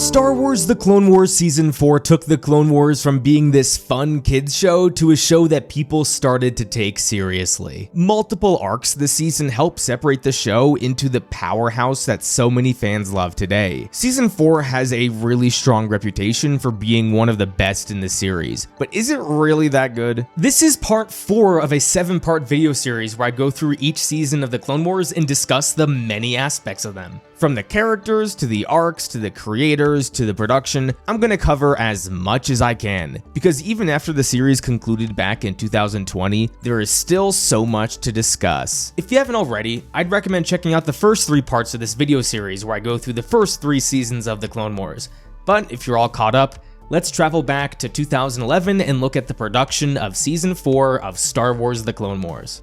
Star Wars The Clone Wars Season 4 took The Clone Wars from being this fun kids show to a show that people started to take seriously. Multiple arcs this season help separate the show into the powerhouse that so many fans love today. Season 4 has a really strong reputation for being one of the best in the series, but is it really that good? This is part 4 of a 7-part video series where I go through each season of The Clone Wars and discuss the many aspects of them. From the characters, to the arcs, to the creators, to the production, I'm gonna cover as much as I can, because even after the series concluded back in 2020, there is still so much to discuss. If you haven't already, I'd recommend checking out the first 3 parts of this video series where I go through the first 3 seasons of The Clone Wars. But if you're all caught up, let's travel back to 2011 and look at the production of Season 4 of Star Wars The Clone Wars.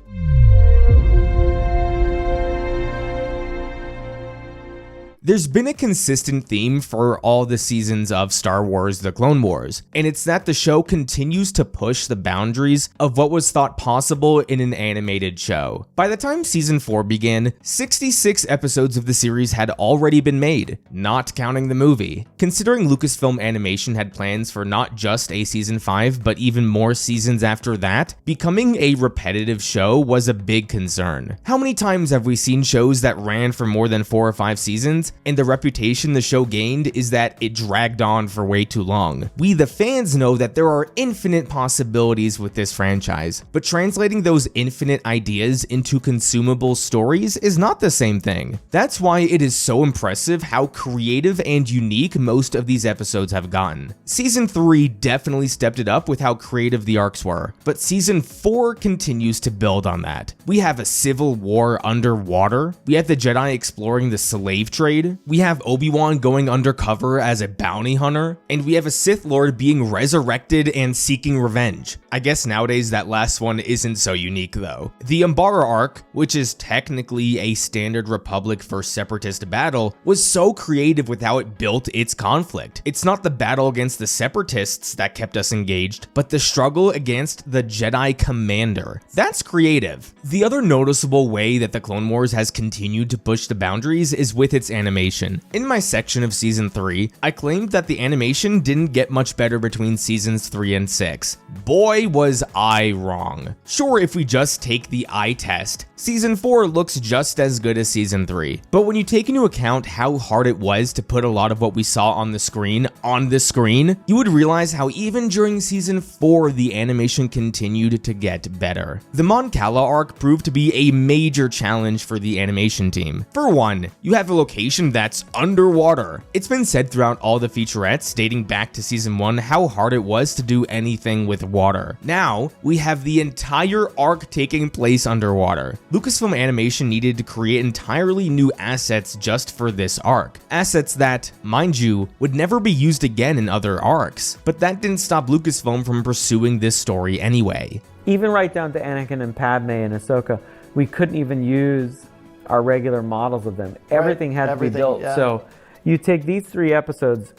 There's been a consistent theme for all the seasons of Star Wars The Clone Wars, and it's that the show continues to push the boundaries of what was thought possible in an animated show. By the time Season 4 began, 66 episodes of the series had already been made, not counting the movie. Considering Lucasfilm Animation had plans for not just a Season 5, but even more seasons after that, becoming a repetitive show was a big concern. How many times have we seen shows that ran for more than 4 or 5 seasons, and the reputation the show gained is that it dragged on for way too long? We, the fans, know that there are infinite possibilities with this franchise, but translating those infinite ideas into consumable stories is not the same thing. That's why it is so impressive how creative and unique most of these episodes have gotten. Season 3 definitely stepped it up with how creative the arcs were, but Season 4 continues to build on that. We have a civil war underwater, we have the Jedi exploring the slave trade, we have Obi-Wan going undercover as a bounty hunter, and we have a Sith Lord being resurrected and seeking revenge. I guess nowadays that last one isn't so unique though. The Umbara arc, which is technically a standard Republic versus Separatist battle, was so creative with how it built its conflict. It's not the battle against the Separatists that kept us engaged, but the struggle against the Jedi Commander. That's creative. The other noticeable way that the Clone Wars has continued to push the boundaries is with its animation. In my section of Season 3, I claimed that the animation didn't get much better between Seasons 3 and 6. Boy, was I wrong. Sure, if we just take the eye test, Season 4 looks just as good as Season 3. But when you take into account how hard it was to put a lot of what we saw on the screen, you would realize how even during Season 4, the animation continued to get better. The Mon Cala arc proved to be a major challenge for the animation team. For one, you have a location that's underwater. It's been said throughout all the featurettes dating back to Season 1 how hard it was to do anything with water. Now, we have the entire arc taking place underwater. Lucasfilm Animation needed to create entirely new assets just for this arc. Assets that, mind you, would never be used again in other arcs. But that didn't stop Lucasfilm from pursuing this story anyway. Even right down to Anakin and Padme and Ahsoka, we couldn't even use our regular models of them. Everything had to be built. Yeah. So you take these 3 episodes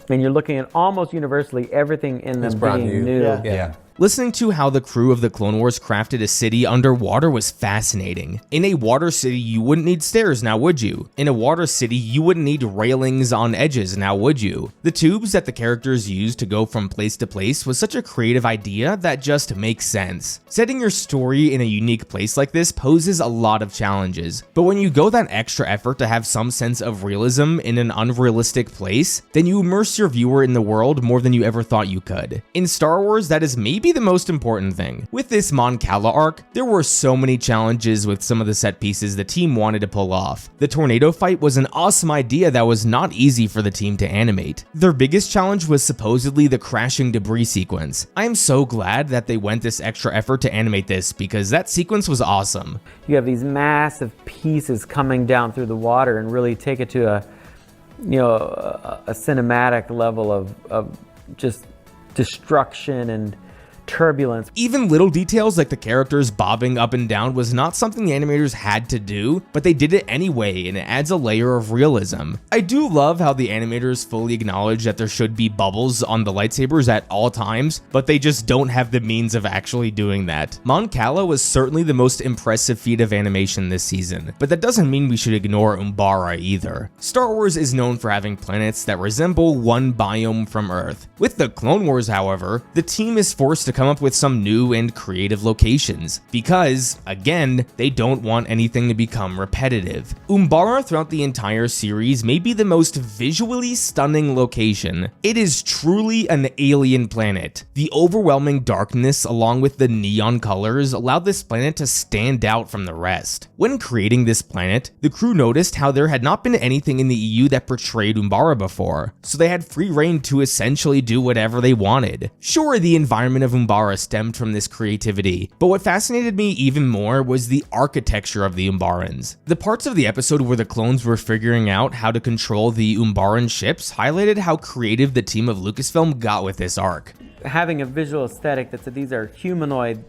and you're looking at almost universally everything in them being new. Yeah. Listening to how the crew of the Clone Wars crafted a city underwater was fascinating. In a water city, you wouldn't need stairs, now would you? In a water city, you wouldn't need railings on edges, now would you? The tubes that the characters used to go from place to place was such a creative idea that just makes sense. Setting your story in a unique place like this poses a lot of challenges, but when you go that extra effort to have some sense of realism in an unrealistic place, then you immerse your viewer in the world more than you ever thought you could. In Star Wars, that is maybe the most important thing. With this Mon Cala arc, there were so many challenges with some of the set pieces the team wanted to pull off. The tornado fight was an awesome idea that was not easy for the team to animate. Their biggest challenge was supposedly the crashing debris sequence. I am so glad that they went this extra effort to animate this because that sequence was awesome. You have these massive pieces coming down through the water and really take it to a cinematic level of just destruction and turbulence. Even little details like the characters bobbing up and down was not something the animators had to do, but they did it anyway, and it adds a layer of realism. I do love how the animators fully acknowledge that there should be bubbles on the lightsabers at all times, but they just don't have the means of actually doing that. Mon Cala was certainly the most impressive feat of animation this season, but that doesn't mean we should ignore Umbara either. Star Wars is known for having planets that resemble one biome from Earth. With the Clone Wars, however, the team is forced to come up with some new and creative locations, because, again, they don't want anything to become repetitive. Umbara throughout the entire series may be the most visually stunning location. It is truly an alien planet. The overwhelming darkness along with the neon colors allowed this planet to stand out from the rest. When creating this planet, the crew noticed how there had not been anything in the EU that portrayed Umbara before, so they had free reign to essentially do whatever they wanted. Sure, the environment of Umbara stemmed from this creativity, but what fascinated me even more was the architecture of the Umbarans. The parts of the episode where the clones were figuring out how to control the Umbaran ships highlighted how creative the team of Lucasfilm got with this arc. Having a visual aesthetic that said these are humanoid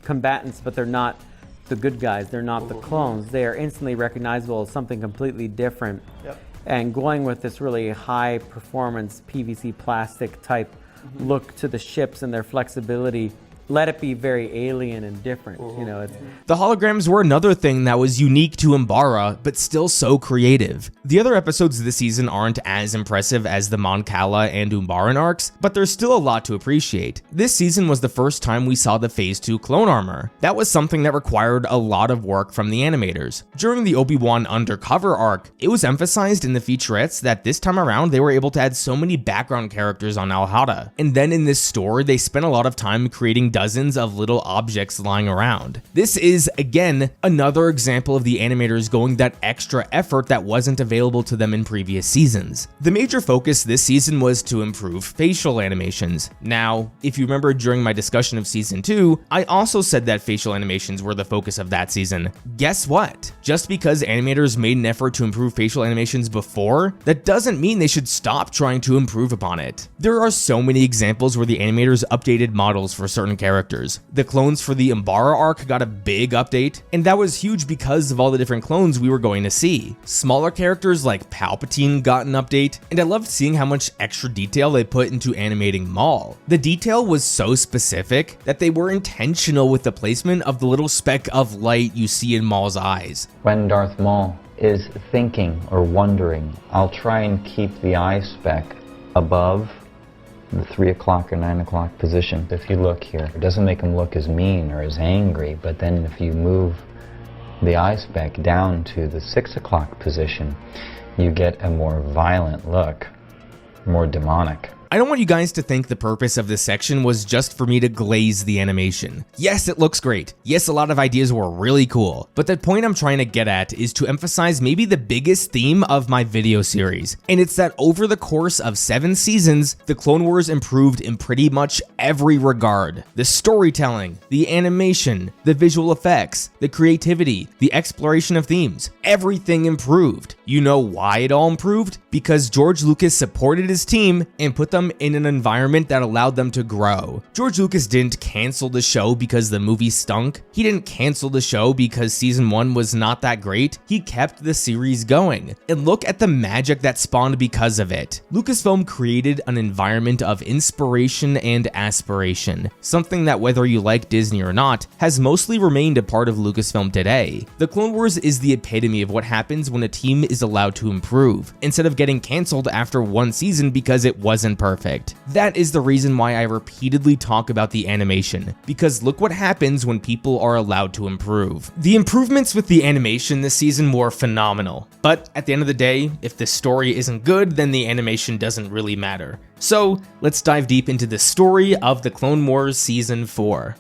combatants, but they're not the good guys, they're not the clones, they are instantly recognizable as something completely different. Yep. And going with this really high performance PVC plastic type look to the ships and their flexibility, let it be very alien and different. You know, the holograms were another thing that was unique to Umbara, but still so creative. The other episodes this season aren't as impressive as the Mon Cala and Umbaran arcs, but there's still a lot to appreciate. This season was the first time we saw the Phase 2 clone armor. That was something that required a lot of work from the animators. During the Obi-Wan Undercover arc, it was emphasized in the featurettes that this time around they were able to add so many background characters on Al-Hada. And then in this story, they spent a lot of time creating dozens of little objects lying around. This is, again, another example of the animators going that extra effort that wasn't available to them in previous seasons. The major focus this season was to improve facial animations. Now, if you remember during my discussion of Season 2, I also said that facial animations were the focus of that season. Guess what? Just because animators made an effort to improve facial animations before, that doesn't mean they should stop trying to improve upon it. There are so many examples where the animators updated models for certain characters. The clones for the Umbara arc got a big update, and that was huge because of all the different clones we were going to see. Smaller characters like Palpatine got an update, and I loved seeing how much extra detail they put into animating Maul. The detail was so specific that they were intentional with the placement of the little speck of light you see in Maul's eyes. When Darth Maul is thinking or wondering, I'll try and keep the eye speck above the 3 o'clock or 9 o'clock position. If you look here, it doesn't make him look as mean or as angry, but then if you move the eye speck down to the 6 o'clock position, you get a more violent look, more demonic. I don't want you guys to think the purpose of this section was just for me to glaze the animation. Yes, it looks great. Yes, a lot of ideas were really cool. But the point I'm trying to get at is to emphasize maybe the biggest theme of my video series. And it's that over the course of 7 seasons, the Clone Wars improved in pretty much every regard. The storytelling, the animation, the visual effects, the creativity, the exploration of themes, everything improved. You know why it all improved? Because George Lucas supported his team and put them in an environment that allowed them to grow. George Lucas didn't cancel the show because the movie stunk. He didn't cancel the show because season 1 was not that great. He kept the series going. And look at the magic that spawned because of it. Lucasfilm created an environment of inspiration and aspiration, something that, whether you like Disney or not, has mostly remained a part of Lucasfilm today. The Clone Wars is the epitome of what happens when a team is allowed to improve, instead of getting canceled after 1 season because it wasn't perfect. That is the reason why I repeatedly talk about the animation, because look what happens when people are allowed to improve. The improvements with the animation this season were phenomenal, but at the end of the day, if the story isn't good, then the animation doesn't really matter. So let's dive deep into the story of the Clone Wars Season 4.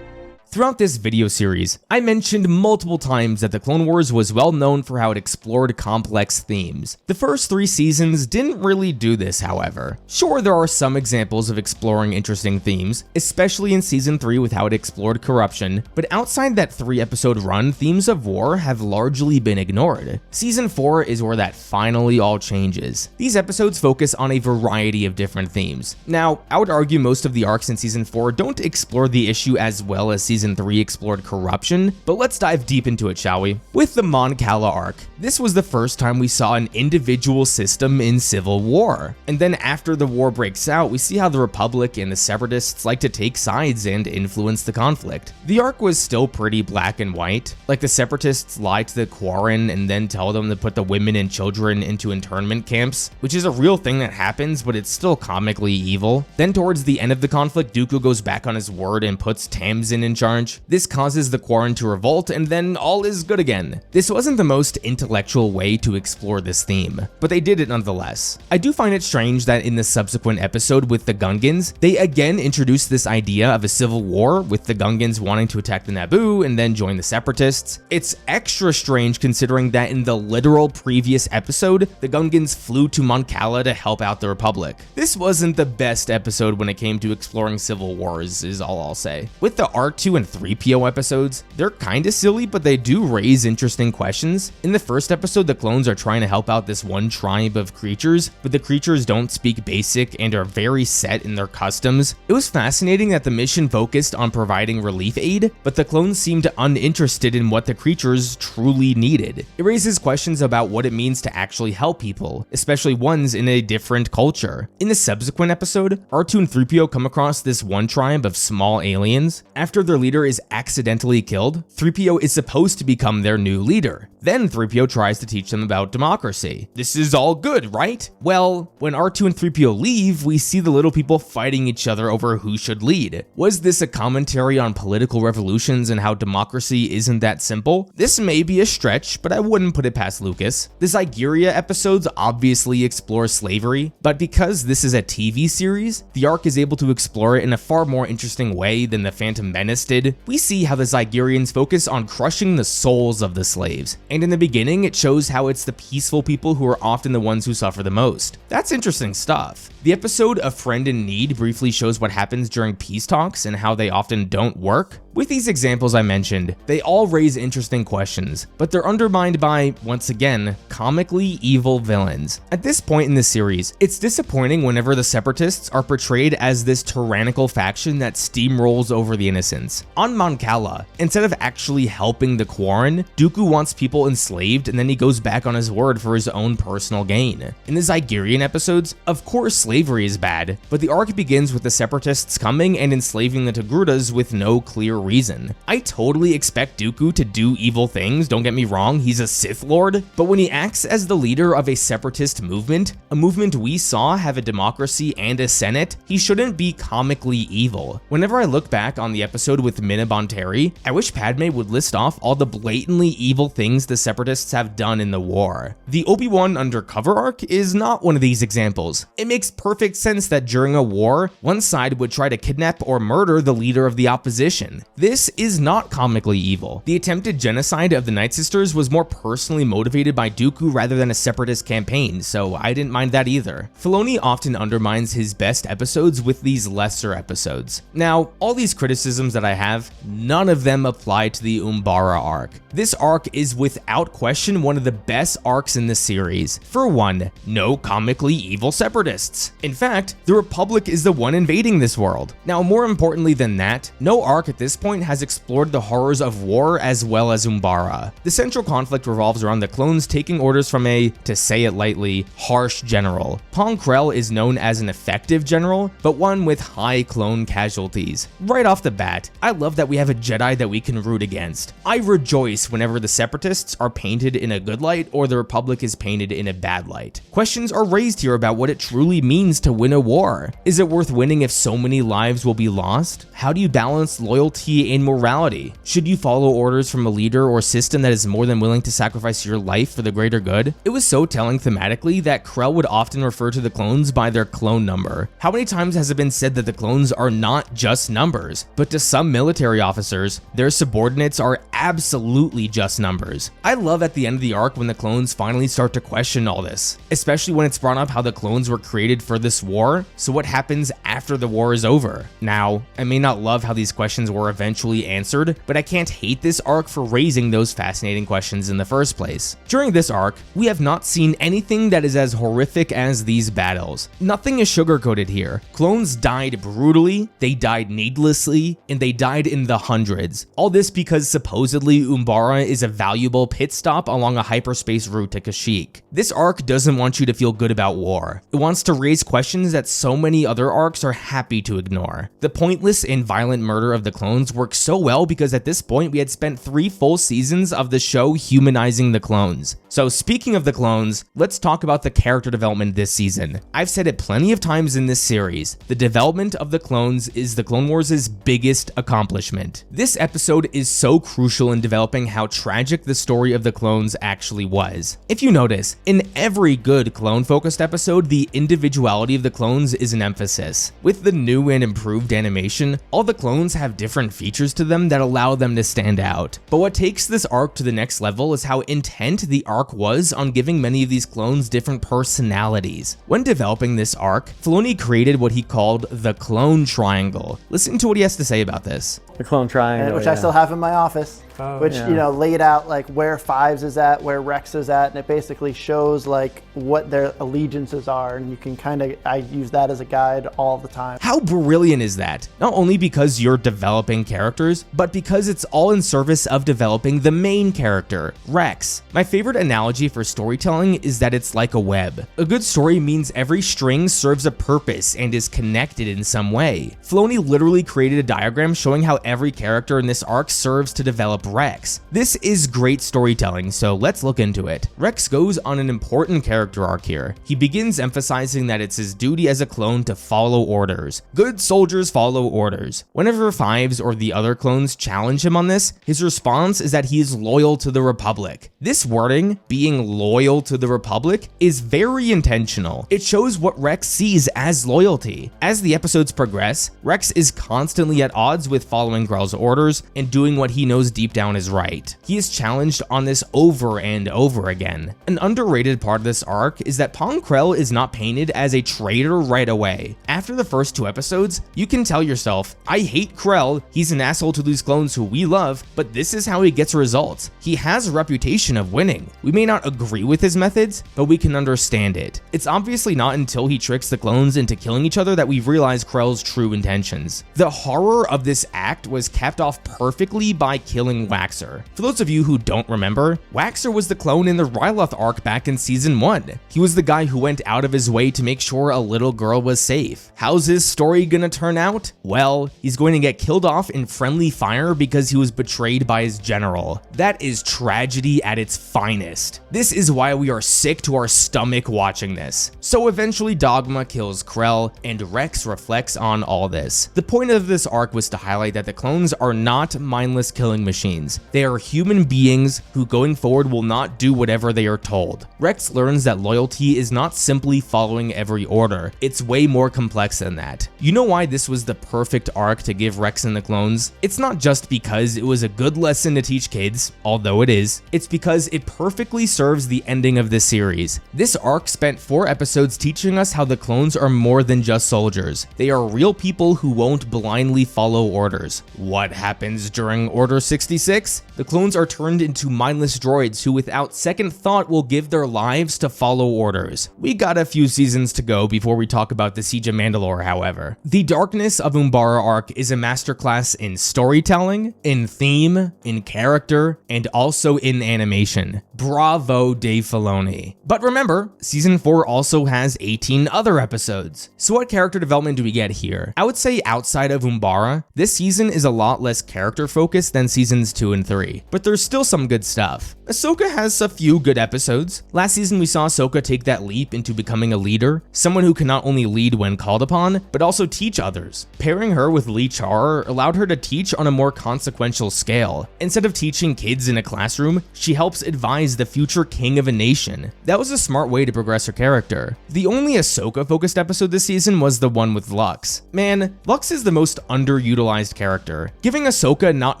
Throughout this video series, I mentioned multiple times that the Clone Wars was well known for how it explored complex themes. The first 3 seasons didn't really do this, however. Sure, there are some examples of exploring interesting themes, especially in season 3 with how it explored corruption, but outside that 3-episode run, themes of war have largely been ignored. Season 4 is where that finally all changes. These episodes focus on a variety of different themes. Now, I would argue most of the arcs in season 4 don't explore the issue as well as season 3 explored corruption, but let's dive deep into it, shall we? With the Mon Cala arc, this was the first time we saw an individual system in civil war. And then after the war breaks out, we see how the Republic and the Separatists like to take sides and influence the conflict. The arc was still pretty black and white, like the Separatists lie to the Quarren and then tell them to put the women and children into internment camps, which is a real thing that happens, but it's still comically evil. Then towards the end of the conflict, Dooku goes back on his word and puts Tamsin in charge. This causes the Quarren to revolt, and then all is good again. This wasn't the most intellectual way to explore this theme, but they did it nonetheless. I do find it strange that in the subsequent episode with the Gungans, they again introduced this idea of a civil war, with the Gungans wanting to attack the Naboo and then join the Separatists. It's extra strange considering that in the literal previous episode, the Gungans flew to Mon Cala to help out the Republic. This wasn't the best episode when it came to exploring civil wars, is all I'll say. With the R2 and 3PO episodes, they're kinda silly, but they do raise interesting questions. In the first episode, the clones are trying to help out this one tribe of creatures, but the creatures don't speak basic and are very set in their customs. It was fascinating that the mission focused on providing relief aid, but the clones seemed uninterested in what the creatures truly needed. It raises questions about what it means to actually help people, especially ones in a different culture. In the subsequent episode, R2 and 3PO come across this one tribe of small aliens. After their leader is accidentally killed, 3PO is supposed to become their new leader. Then 3PO tries to teach them about democracy. This is all good, right? Well, when R2 and 3PO leave, we see the little people fighting each other over who should lead. Was this a commentary on political revolutions and how democracy isn't that simple? This may be a stretch, but I wouldn't put it past Lucas. The Zygeria episodes obviously explore slavery, but because this is a TV series, the arc is able to explore it in a far more interesting way than the Phantom Menace did. We see how the Zygerians focus on crushing the souls of the slaves, and in the beginning it shows how it's the peaceful people who are often the ones who suffer the most. That's interesting stuff. The episode A Friend in Need briefly shows what happens during peace talks and how they often don't work. With these examples I mentioned, they all raise interesting questions, but they're undermined by, once again, comically evil villains. At this point in the series, it's disappointing whenever the Separatists are portrayed as this tyrannical faction that steamrolls over the innocents. On Mon Cala, instead of actually helping the Quarren, Dooku wants people enslaved and then he goes back on his word for his own personal gain. In the Zygerian episodes, of course slavery is bad, but the arc begins with the Separatists coming and enslaving the Togrutas with no clear reason. I totally expect Dooku to do evil things, don't get me wrong, he's a Sith Lord, but when he acts as the leader of a separatist movement, a movement we saw have a democracy and a senate, he shouldn't be comically evil. Whenever I look back on the episode with Mina Bonteri, I wish Padme would list off all the blatantly evil things the separatists have done in the war. The Obi-Wan Undercover arc is not one of these examples. It makes perfect sense that during a war, one side would try to kidnap or murder the leader of the opposition. This is not comically evil. The attempted genocide of the Night Sisters was more personally motivated by Dooku rather than a separatist campaign, so I didn't mind that either. Filoni often undermines his best episodes with these lesser episodes. Now, all these criticisms that I have, none of them apply to the Umbara arc. This arc is without question one of the best arcs in the series. For one, no comically evil separatists. In fact, the Republic is the one invading this world. Now, more importantly than that, no arc at this point has explored the horrors of war as well as Umbara. The central conflict revolves around the clones taking orders from a, to say it lightly, harsh general. Pong Krell is known as an effective general, but one with high clone casualties. Right off the bat, I love that we have a Jedi that we can root against. I rejoice whenever the separatists are painted in a good light or the Republic is painted in a bad light. Questions are raised here about what it truly means to win a war. Is it worth winning if so many lives will be lost? How do you balance loyalty loyalty and morality. Should you follow orders from a leader or system that is more than willing to sacrifice your life for the greater good? It was so telling thematically that Krell would often refer to the clones by their clone number. How many times has it been said that the clones are not just numbers, but to some military officers, their subordinates are absolutely just numbers. I love at the end of the arc when the clones finally start to question all this, especially when it's brought up how the clones were created for this war, so what happens after the war is over? Now, I may not love how these questions were eventually answered, but I can't hate this arc for raising those fascinating questions in the first place. During this arc, we have not seen anything that is as horrific as these battles. Nothing is sugarcoated here. Clones died brutally, they died needlessly, and they died in the hundreds. All this because supposedly Umbara is a valuable pit stop along a hyperspace route to Kashyyyk. This arc doesn't want you to feel good about war. It wants to raise questions that so many other arcs are happy to ignore. The pointless and violent murder of the clones works so well because at this point we had spent 3 full seasons of the show humanizing the clones. So speaking of the clones, let's talk about the character development this season. I've said it plenty of times in this series, the development of the clones is the Clone Wars' biggest accomplishment. This episode is so crucial in developing how tragic the story of the clones actually was. If you notice, in every good clone-focused episode, the individuality of the clones is an emphasis. With the new and improved animation, all the clones have different features to them that allow them to stand out. But what takes this arc to the next level is how intent the arc was on giving many of these clones different personalities. When developing this arc, Filoni created what he called the clone triangle. Listen to what he has to say about this. The clone triangle, which I still have in my office. You know, laid out like where Fives is at, where Rex is at, and it basically shows like what their allegiances are, and you can I use that as a guide all the time. How brilliant is that? Not only because you're developing characters, but because it's all in service of developing the main character, Rex. My favorite analogy for storytelling is that it's like a web. A good story means every string serves a purpose and is connected in some way. Filoni literally created a diagram showing how every character in this arc serves to develop Rex. This is great storytelling, so let's look into it. Rex goes on an important character arc here. He begins emphasizing that it's his duty as a clone to follow orders. Good soldiers follow orders. Whenever Fives or the other clones challenge him on this, his response is that he is loyal to the Republic. This wording, being loyal to the Republic, is very intentional. It shows what Rex sees as loyalty. As the episodes progress, Rex is constantly at odds with following Grell's orders and doing what he knows deep down is right. He is challenged on this over and over again. An underrated part of this arc is that Pong Krell is not painted as a traitor right away. After the first 2 episodes, you can tell yourself, I hate Krell, he's an asshole to these clones who we love, but this is how he gets results. He has a reputation of winning. We may not agree with his methods, but we can understand it. It's obviously not until he tricks the clones into killing each other that we realize Krell's true intentions. The horror of this act was capped off perfectly by killing Waxer. For those of you who don't remember, Waxer was the clone in the Ryloth arc back in season 1. He was the guy who went out of his way to make sure a little girl was safe. How's his story gonna turn out? Well, he's going to get killed off in friendly fire because he was betrayed by his general. That is tragedy at its finest. This is why we are sick to our stomach watching this. So eventually Dogma kills Krell, and Rex reflects on all this. The point of this arc was to highlight that the clones are not mindless killing machines. They are human beings who going forward will not do whatever they are told. Rex learns that loyalty is not simply following every order. It's way more complex than that. You know why this was the perfect arc to give Rex and the clones? It's not just because it was a good lesson to teach kids, although it is. It's because it perfectly serves the ending of this series. This arc spent 4 episodes teaching us how the clones are more than just soldiers. They are real people who won't blindly follow orders. What happens during Order 66? The clones are turned into mindless droids who without second thought will give their lives to follow orders. We got a few seasons to go before we talk about the Siege of Mandalore, however. The Darkness of Umbara arc is a masterclass in storytelling, in theme, in character, and also in animation. Bravo, Dave Filoni. But remember, season 4 also has 18 other episodes. So what character development do we get here? I would say outside of Umbara, this season is a lot less character focused than seasons 2 and 3, but there's still some good stuff. Ahsoka has a few good episodes. Last season we saw Ahsoka take that leap into becoming a leader, someone who can not only lead when called upon, but also teach others. Pairing her with Lee Char allowed her her to teach on a more consequential scale. Instead of teaching kids in a classroom, she helps advise the future king of a nation. That was a smart way to progress her character. The only Ahsoka-focused episode this season was the one with Lux. Man, Lux is the most underutilized character. Giving Ahsoka not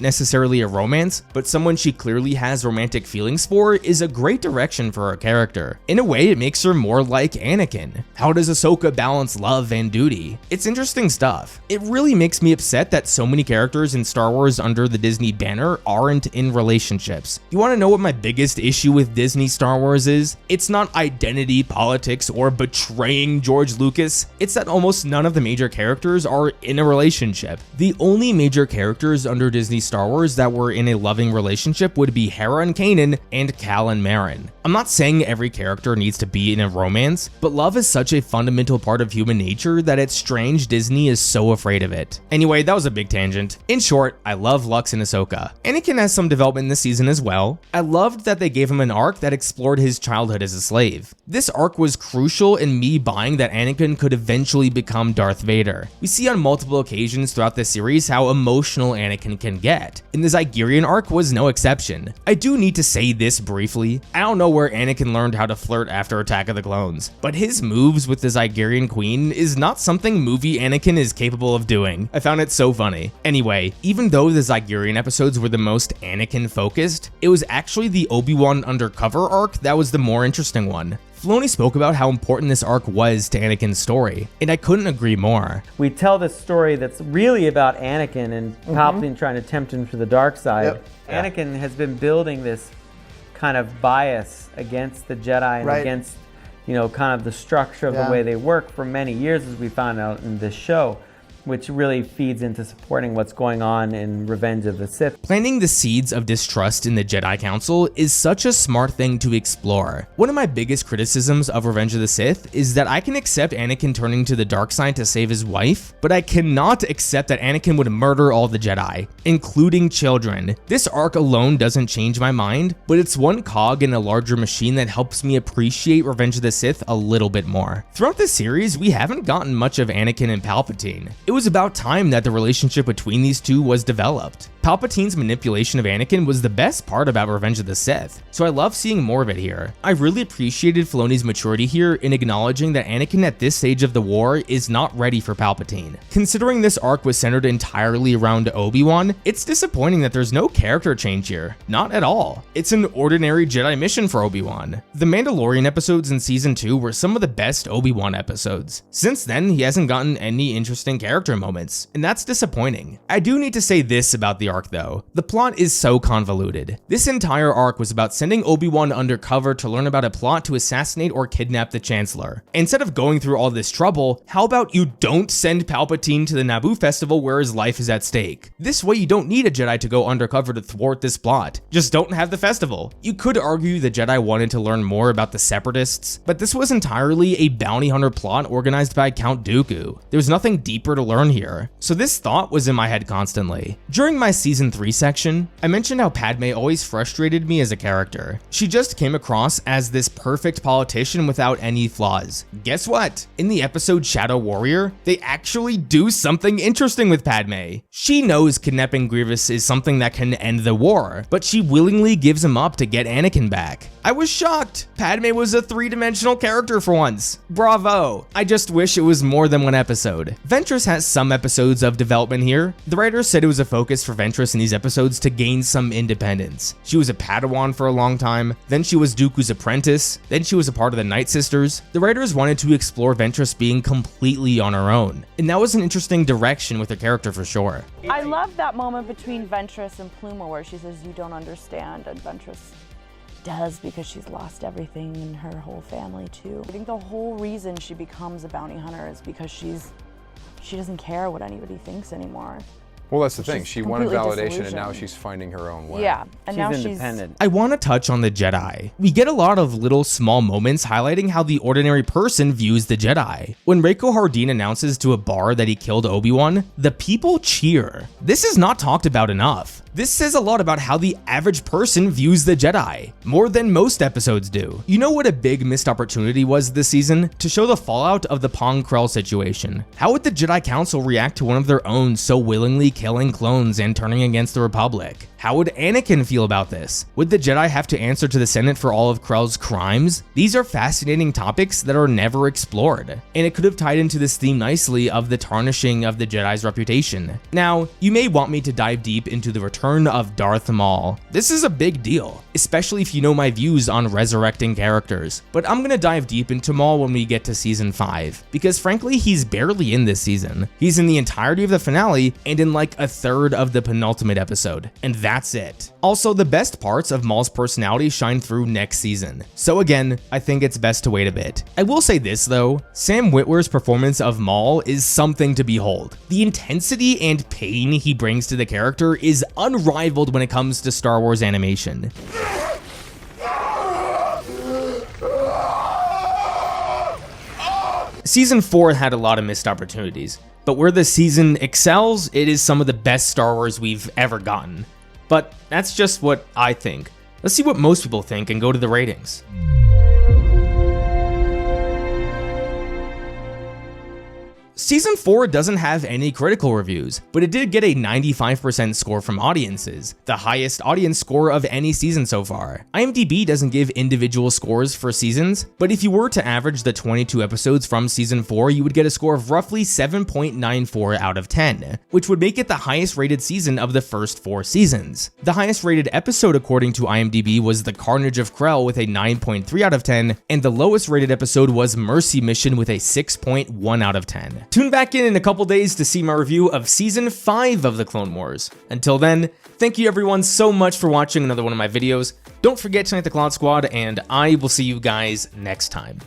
necessarily a romance, but someone she clearly has romantic feelings for is a great direction for her character. In a way, it makes her more like Anakin. How does Ahsoka balance love and duty? It's interesting stuff. It really makes me upset that so many characters in Star Wars under the Disney banner aren't in relationships. You want to know what my biggest issue with Disney Star Wars is? It's not identity, politics, or betraying George Lucas. It's that almost none of the major characters are in a relationship. The only major characters under Disney Star Wars that were in a loving relationship would be Hera and Kanan and Cal and Marin. I'm not saying every character needs to be in a romance, but love is such a fundamental part of human nature that it's strange Disney is so afraid of it. Anyway, that was a big tangent. In short, I love Lux and Ahsoka. Anakin has some development this season as well. I loved that they gave him an arc that explored his childhood as a slave. This arc was crucial in me buying that Anakin could eventually become Darth Vader. We see on multiple occasions throughout the series how emotional Anakin can get, and the Zygerian arc was no exception. I do need to say this briefly. I don't know where Anakin learned how to flirt after Attack of the Clones, but his moves with the Zygerian Queen is not something movie Anakin is capable of doing. I found it so funny. Anyway, even though the Zygerian episodes were the most Anakin focused, it was actually the Obi-Wan undercover arc that was the more interesting one. Filoni spoke about how important this arc was to Anakin's story, and I couldn't agree more. We tell this story that's really about Anakin and Palpatine trying to tempt him to the dark side. Yep. Anakin has been building this kind of bias against the Jedi and against, you know, kind of the structure of the way they work for many years, as we found out in this show, which really feeds into supporting what's going on in Revenge of the Sith. Planting the seeds of distrust in the Jedi Council is such a smart thing to explore. One of my biggest criticisms of Revenge of the Sith is that I can accept Anakin turning to the dark side to save his wife, but I cannot accept that Anakin would murder all the Jedi, including children. This arc alone doesn't change my mind, but it's one cog in a larger machine that helps me appreciate Revenge of the Sith a little bit more. Throughout the series, we haven't gotten much of Anakin and Palpatine. It was about time that the relationship between these two was developed. Palpatine's manipulation of Anakin was the best part about Revenge of the Sith, so I love seeing more of it here. I really appreciated Filoni's maturity here in acknowledging that Anakin at this stage of the war is not ready for Palpatine. Considering this arc was centered entirely around Obi-Wan, it's disappointing that there's no character change here. Not at all. It's an ordinary Jedi mission for Obi-Wan. The Mandalorian episodes in Season 2 were some of the best Obi-Wan episodes. Since then, he hasn't gotten any interesting character moments, and that's disappointing. I do need to say this about the arc though. The plot is so convoluted. This entire arc was about sending Obi-Wan undercover to learn about a plot to assassinate or kidnap the Chancellor. Instead of going through all this trouble, how about you don't send Palpatine to the Naboo festival where his life is at stake? This way you don't need a Jedi to go undercover to thwart this plot. Just don't have the festival. You could argue the Jedi wanted to learn more about the Separatists, but this was entirely a bounty hunter plot organized by Count Dooku. There was nothing deeper to learn here. So this thought was in my head constantly. During my Season 3 section, I mentioned how Padme always frustrated me as a character. She just came across as this perfect politician without any flaws. Guess what? In the episode Shadow Warrior, they actually do something interesting with Padme. She knows kidnapping Grievous is something that can end the war, but she willingly gives him up to get Anakin back. I was shocked. Padme was a three-dimensional character for once. Bravo. I just wish it was more than one episode. Ventress has some episodes of development here. The writer said it was a focus for Ventress in these episodes to gain some independence. She was a Padawan for a long time, then she was Dooku's apprentice, then she was a part of the Night Sisters. The writers wanted to explore Ventress being completely on her own, and that was an interesting direction with her character for sure. I love that moment between Ventress and Pluma where she says, "You don't understand," and Ventress does because she's lost everything in her whole family too. I think the whole reason she becomes a bounty hunter is because she doesn't care what anybody thinks anymore. Well, that's the thing. She wanted validation and now she's finding her own way. Yeah, and now she's independent. I want to touch on the Jedi. We get a lot of little small moments highlighting how the ordinary person views the Jedi. When Reiko Hardin announces to a bar that he killed Obi-Wan, the people cheer. This is not talked about enough. This says a lot about how the average person views the Jedi, more than most episodes do. You know what a big missed opportunity was this season? To show the fallout of the Pong Krell situation. How would the Jedi Council react to one of their own so willingly killing clones and turning against the Republic? How would Anakin feel about this? Would the Jedi have to answer to the Senate for all of Krell's crimes? These are fascinating topics that are never explored, and it could have tied into this theme nicely of the tarnishing of the Jedi's reputation. Now, you may want me to dive deep into the return of Darth Maul. This is a big deal, especially if you know my views on resurrecting characters, but I'm gonna dive deep into Maul when we get to season 5, because frankly, he's barely in this season. He's in the entirety of the finale and in like a third of the penultimate episode, and that's it. Also, the best parts of Maul's personality shine through next season. So again, I think it's best to wait a bit. I will say this though, Sam Witwer's performance of Maul is something to behold. The intensity and pain he brings to the character is unrivaled when it comes to Star Wars animation. Season 4 had a lot of missed opportunities, but where the season excels, it is some of the best Star Wars we've ever gotten. But that's just what I think. Let's see what most people think and go to the ratings. Season 4 doesn't have any critical reviews, but it did get a 95% score from audiences, the highest audience score of any season so far. IMDb doesn't give individual scores for seasons, but if you were to average the 22 episodes from season 4, you would get a score of roughly 7.94 out of 10, which would make it the highest rated season of the first 4 seasons. The highest rated episode according to IMDb was The Carnage of Krell with a 9.3 out of 10, and the lowest rated episode was Mercy Mission with a 6.1 out of 10. Tune back in a couple days to see my review of Season 5 of The Clone Wars. Until then, thank you everyone so much for watching another one of my videos. Don't forget to thank the Cloud Squad, and I will see you guys next time.